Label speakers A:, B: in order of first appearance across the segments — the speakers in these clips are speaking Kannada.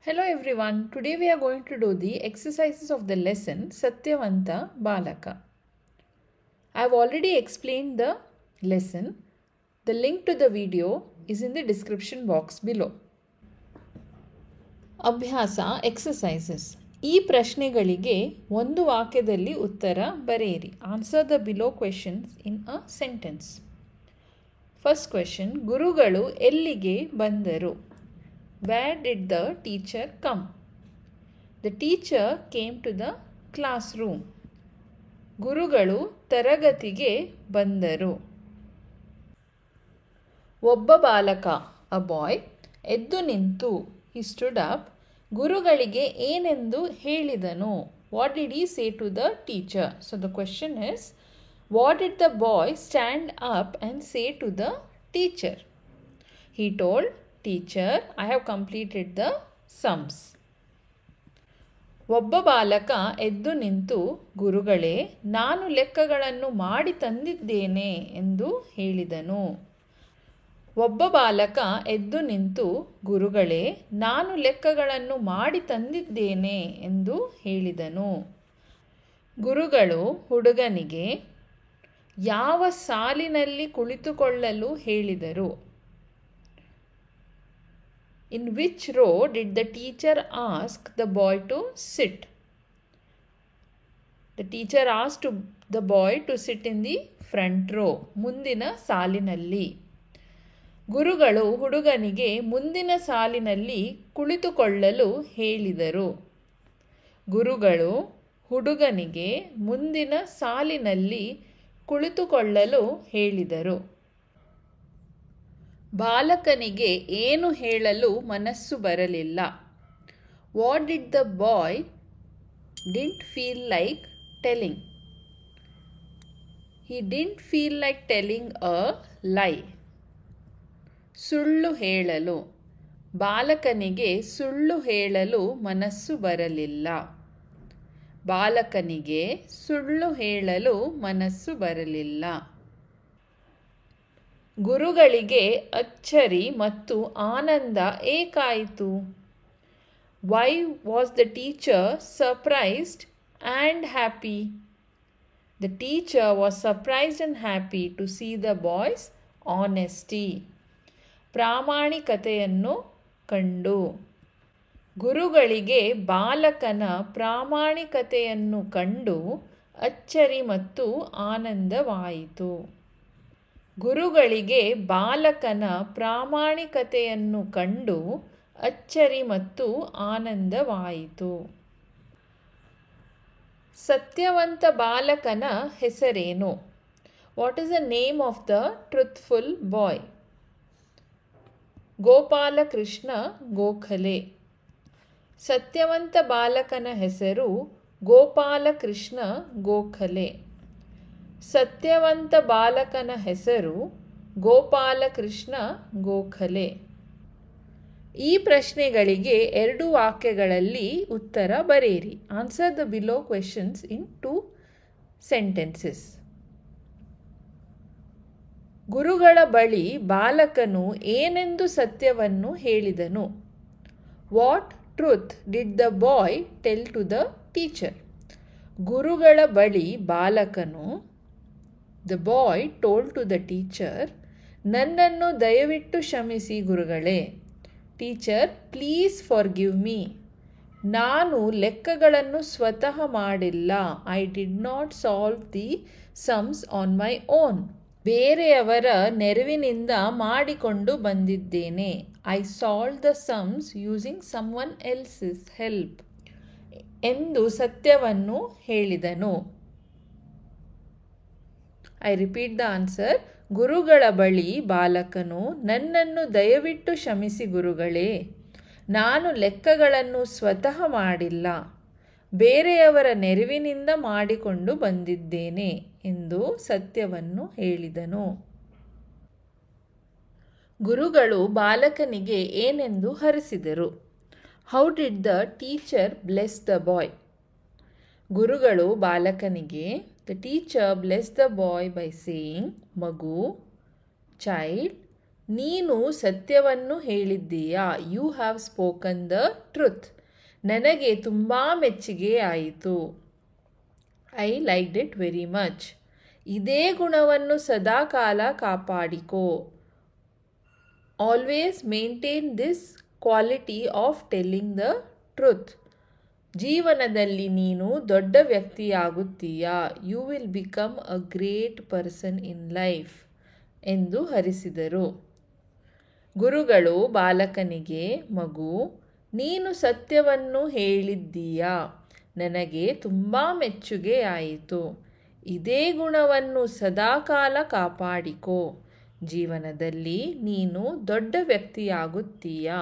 A: Hello everyone, today we are going to do the exercises of the lesson Satyavanta Balaka. I have already explained the lesson. The link to the video is in the description box below. ಅಭ್ಯಾಸ ಎಕ್ಸಸೈಸಸ್. ಈ ಪ್ರಶ್ನೆಗಳಿಗೆ ಒಂದು ವಾಕ್ಯದಲ್ಲಿ ಉತ್ತರ ಬರೆಯಿರಿ. Answer the below questions in a sentence. First question, ಗುರುಗಳು ಎಲ್ಲಿಗೆ ಬಂದರು? Where did the teacher come? The teacher came to the classroom. ಗುರುಗಳು ತರಗತಿಗೆ ಬಂದರು. ಒಬ್ಬ ಬಾಲಕ, a boy, ಎದ್ದು ನಿಂತು, he stood up, ಗುರುಗಳಿಗೆ ಏನೆಂದು ಹೇಳಿದನು? What did he say to the teacher? So the question is, what did the boy stand up and say to the teacher? He told, Teacher, I have completed the sums. ಒಬ್ಬ ಬಾಲಕ ಎದ್ದು ನಿಂತು, ಗುರುಗಳೇ, ನಾನು ಲೆಕ್ಕಗಳನ್ನು ಮಾಡಿ ತಂದಿದ್ದೇನೆ ಎಂದು ಹೇಳಿದನು. ಒಬ್ಬ ಬಾಲಕ ಎದ್ದು ನಿಂತು, ಗುರುಗಳೇ, ನಾನು ಲೆಕ್ಕಗಳನ್ನು ಮಾಡಿ ತಂದಿದ್ದೇನೆ ಎಂದು ಹೇಳಿದನು. ಗುರುಗಳು ಹುಡುಗನಿಗೆ ಯಾವ ಸಾಲಿನಲ್ಲಿ ಕುಳಿತುಕೊಳ್ಳಲು ಹೇಳಿದರು? In which row did the teacher ask the boy to sit? The teacher asked the boy to sit in the front row, ಮುಂದಿನ ಸಾಲಿನಲ್ಲಿ. ಗುರುಗಳು ಹುಡುಗನಿಗೆ ಮುಂದಿನ ಸಾಲಿನಲ್ಲಿ ಕುಳಿತುಕೊಳ್ಳಲು ಹೇಳಿದರು. ಗುರುಗಳು ಹುಡುಗನಿಗೆ ಮುಂದಿನ ಸಾಲಿನಲ್ಲಿ ಕುಳಿತುಕೊಳ್ಳಲು ಹೇಳಿದರು. ಬಾಲಕನಿಗೆ ಏನು ಹೇಳಲು ಮನಸ್ಸು ಬರಲಿಲ್ಲ? What did the boy didn't feel like telling? He didn't feel like telling a lie. ಸುಳ್ಳು ಹೇಳಲು. ಬಾಲಕನಿಗೆ ಸುಳ್ಳು ಹೇಳಲು ಮನಸ್ಸು ಬರಲಿಲ್ಲ. ಬಾಲಕನಿಗೆ ಸುಳ್ಳು ಹೇಳಲು ಮನಸ್ಸು ಬರಲಿಲ್ಲ. ಗುರುಗಳಿಗೆ ಅಚ್ಚರಿ ಮತ್ತು ಆನಂದ ಏಕಾಯಿತು? Why was the teacher surprised and happy? The teacher was surprised and happy to see the boy's honesty. ಪ್ರಾಮಾಣಿಕತೆಯನ್ನು ಕಂಡು. ಗುರುಗಳಿಗೆ ಬಾಲಕನ ಪ್ರಾಮಾಣಿಕತೆಯನ್ನು ಕಂಡು ಅಚ್ಚರಿ ಮತ್ತು ಆನಂದವಾಯಿತು. ಗುರುಗಳಿಗೆ ಬಾಲಕನ ಪ್ರಾಮಾಣಿಕತೆಯನ್ನು ಕಂಡು ಅಚ್ಚರಿ ಮತ್ತು ಆನಂದವಾಯಿತು. ಸತ್ಯವಂತ ಬಾಲಕನ ಹೆಸರೇನು? What is the name of the truthful boy? Gopalakrishna Gokhale. ಸತ್ಯವಂತ ಬಾಲಕನ ಹೆಸರು ಗೋಪಾಲಕೃಷ್ಣ ಗೋಖಲೆ. ಸತ್ಯವಂತ ಬಾಲಕನ ಹೆಸರು ಗೋಪಾಲಕೃಷ್ಣ ಗೋಖಲೆ. ಈ ಪ್ರಶ್ನೆಗಳಿಗೆ 2 ವಾಕ್ಯಗಳಲ್ಲಿ ಉತ್ತರ ಬರೆಯಿರಿ. Answer the below questions in 2 sentences. ಗುರುಗಳ ಬಳಿ ಬಾಲಕನು ಏನೆಂದು ಸತ್ಯವನ್ನು ಹೇಳಿದನು? What truth did the boy tell to the teacher? ಗುರುಗಳ ಬಳಿ ಬಾಲಕನು, The boy told to the teacher, ನನ್ನನ್ನು ದಯವಿಟ್ಟು ಕ್ಷಮಿಸಿ ಗುರುಗಳೇ. Teacher, please forgive me. ನಾನು ಲೆಕ್ಕಗಳನ್ನು ಸ್ವತಃ ಮಾಡಿಲ್ಲ. I did not solve the sums on my own. ಬೇರೆಯವರ ನೆರವಿನಿಂದ ಮಾಡಿಕೊಂಡು ಬಂದಿದ್ದೇನೆ. I solve the sums using someone else's help ಎಂದು ಸತ್ಯವನ್ನು ಹೇಳಿದನು. I repeat the answer. ಗುರುಗಳ ಬಳಿ ಬಾಲಕನು, ನನ್ನನ್ನು ದಯವಿಟ್ಟು ಕ್ಷಮಿಸಿ ಗುರುಗಳೇ, ನಾನು ಲೆಕ್ಕಗಳನ್ನು ಸ್ವತಃ ಮಾಡಿಲ್ಲ, ಬೇರೆಯವರ ನೆರವಿನಿಂದ ಮಾಡಿಕೊಂಡು ಬಂದಿದ್ದೇನೆ ಎಂದು ಸತ್ಯವನ್ನು ಹೇಳಿದನು. ಗುರುಗಳು ಬಾಲಕನಿಗೆ ಏನೆಂದು ಹರಸಿದರು? How did the teacher bless the boy? ಗುರುಗಳು ಬಾಲಕನಿಗೆ, The teacher blessed the boy by saying, Magu, child, ನೀನು ಸತ್ಯವನ್ನು ಹೇಳಿದ್ದೀಯಾ. You have spoken the truth. ನನಗೆ ತುಂಬ ಮೆಚ್ಚುಗೆ ಆಯಿತು. I liked it very much. ಇದೇ ಗುಣವನ್ನು ಸದಾಕಾಲ ಕಾಪಾಡಿಕೋ. Always maintain this quality of telling the truth. ಜೀವನದಲ್ಲಿ ನೀನು ದೊಡ್ಡ ವ್ಯಕ್ತಿಯಾಗುತ್ತೀಯಾ. You will become a great person in life ಎಂದು ಹರಿಸಿದರು. ಗುರುಗಳು ಬಾಲಕನಿಗೆ, ಮಗು, ನೀನು ಸತ್ಯವನ್ನು ಹೇಳಿದ್ದೀಯಾ. ನನಗೆ ತುಂಬ ಮೆಚ್ಚುಗೆ ಆಯಿತು. ಇದೇ ಗುಣವನ್ನು ಸದಾಕಾಲ ಕಾಪಾಡಿಕೋ. ಜೀವನದಲ್ಲಿ ನೀನು ದೊಡ್ಡ ವ್ಯಕ್ತಿಯಾಗುತ್ತೀಯಾ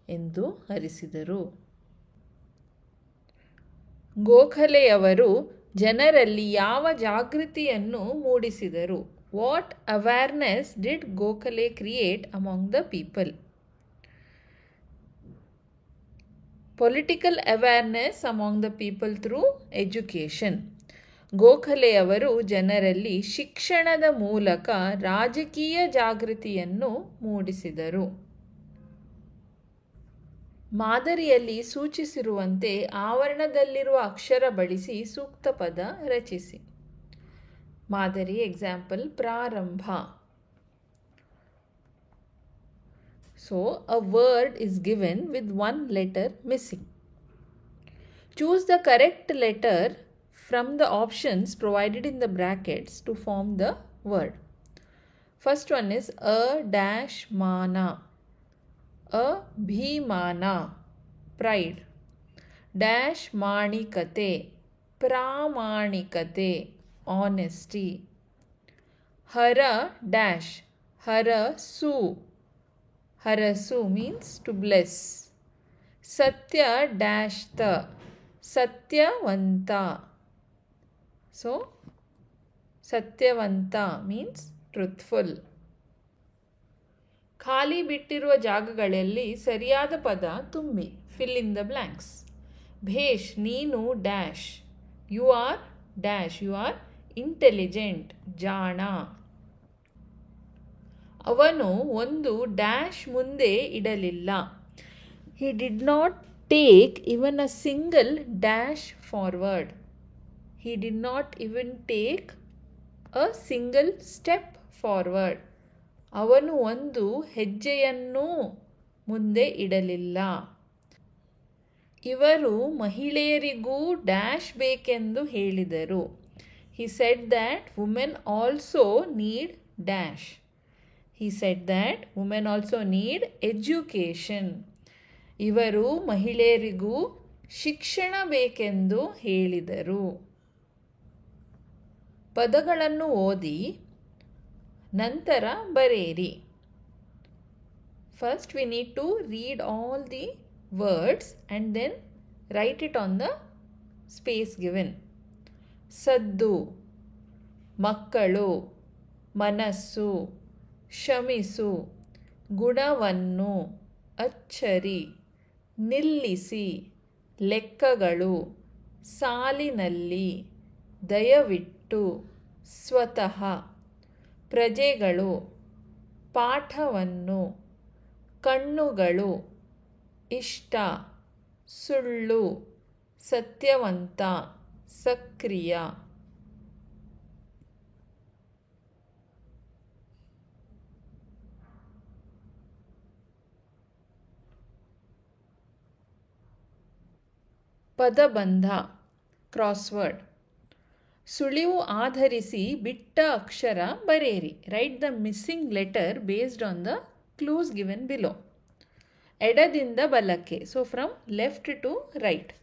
A: ಎಂದು ಹರಿಸಿದರು. ಗೋಖಲೆಯವರು ಜನರಲ್ಲಿ ಯಾವ ಜಾಗೃತಿಯನ್ನು ಮೂಡಿಸಿದರು. What awareness did Gokhale create among the people? Political awareness among the people through education. ಗೋಖಲೆಯವರು ಜನರಲ್ಲಿ ಶಿಕ್ಷಣದ ಮೂಲಕ ರಾಜಕೀಯ ಜಾಗೃತಿಯನ್ನು ಮೂಡಿಸಿದರು. ಮಾದರಿಯಲ್ಲಿ ಸೂಚಿಸಿರುವಂತೆ ಆವರಣದಲ್ಲಿರುವ ಅಕ್ಷರ ಬಳಸಿ ಸೂಕ್ತ ಪದ ರಚಿಸಿ. ಮಾದರಿ ಎಕ್ಸಾಂಪಲ್ ಪ್ರಾರಂಭ. So, a word is given with one letter missing. Choose the correct letter from the options provided in the brackets to form the word. First one is a dash mana. Abhimana, pride. Dash manikate, pramanikate, honesty. Hara dash, harasu. Harasu means to bless. Satya dash ta, satyavanta. So, satyavanta means truthful. ಖಾಲಿ ಬಿಟ್ಟಿರುವ ಜಾಗಗಳಲ್ಲಿ ಸರಿಯಾದ ಪದ ತುಂಬಿ. Fill in the blanks. ಭೇಷ್, ನೀನು dash. You are dash. You are intelligent, ಜಾಣ. ಅವನು ಒಂದು ಡ್ಯಾಶ್ ಮುಂದೆ ಇಡಲಿಲ್ಲ. He did not take even a single dash forward. He did not even take a single step forward. ಅವನು ಒಂದು ಹೆಜ್ಜೆಯನ್ನೂ ಮುಂದೆ ಇಡಲಿಲ್ಲ. ಇವರು ಮಹಿಳೆಯರಿಗೂ ಡ್ಯಾಶ್ ಬೇಕೆಂದು ಹೇಳಿದರು. He said that women also need dash. He said that women also need education. ಇವರು ಮಹಿಳೆಯರಿಗೂ ಶಿಕ್ಷಣ ಬೇಕೆಂದು ಹೇಳಿದರು. ಪದಗಳನ್ನು ಓದಿ ನಂತರ ಬರೆಯಿರಿ. First we need to read all the words and then write it on the space given. ಸದ್ದು, ಮಕ್ಕಳು, ಮನಸ್ಸು, ಕ್ಷಮಿಸು, ಗುಣವನ್ನು, ಅಚ್ಚರಿ, ನಿಲ್ಲಿಸಿ, ಲೆಕ್ಕಗಳು, ಸಾಲಿನಲ್ಲಿ, ದಯವಿಟ್ಟು, ಸ್ವತಃ, ಪ್ರಜೆಗಳು, ಪಾಠವನ್ನು, ಕಣ್ಣುಗಳು, ಇಷ್ಟ, ಸುಳ್ಳು, ಸತ್ಯವಂತ, ಸಕ್ರಿಯ. ಪದಬಂಧ ಕ್ರಾಸ್ವರ್ಡ್. ಸುಳಿವು ಆಧರಿಸಿ ಬಿಟ್ಟ ಅಕ್ಷರ ಬರೆಯಿರಿ. Write the missing letter based on the clues given below. ಎಡದಿಂದ ಬಲಕ್ಕೆ. So from left to right.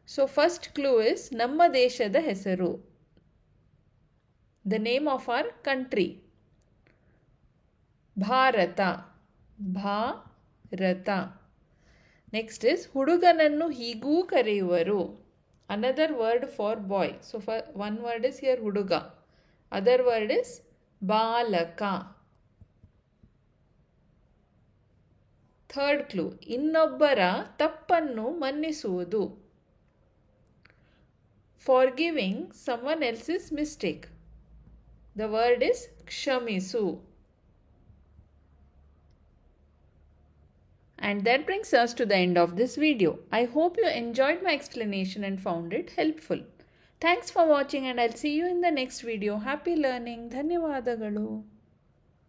A: So first clue is ನಮ್ಮ ದೇಶದ ಹೆಸರು. The name of our country. Bharat. Bharat. Next is ಹುಡುಗನನ್ನು ಹೀಗೂ ಕರೆಯುವರು. Another word for boy. So for one word is here huduga. Other word is balaka. Third clue. ಇನ್ನೊಬ್ಬರ ತಪ್ಪನ್ನು ಮನ್ನಿಸುವುದು. Forgiving someone else's mistake. The word is ಕ್ಷಮಿಸು. And that brings us to the end of this video. I hope you enjoyed my explanation and found it helpful. Thanks for watching and I'll see you in the next video. Happy learning. ಧನ್ಯವಾದಗಳು.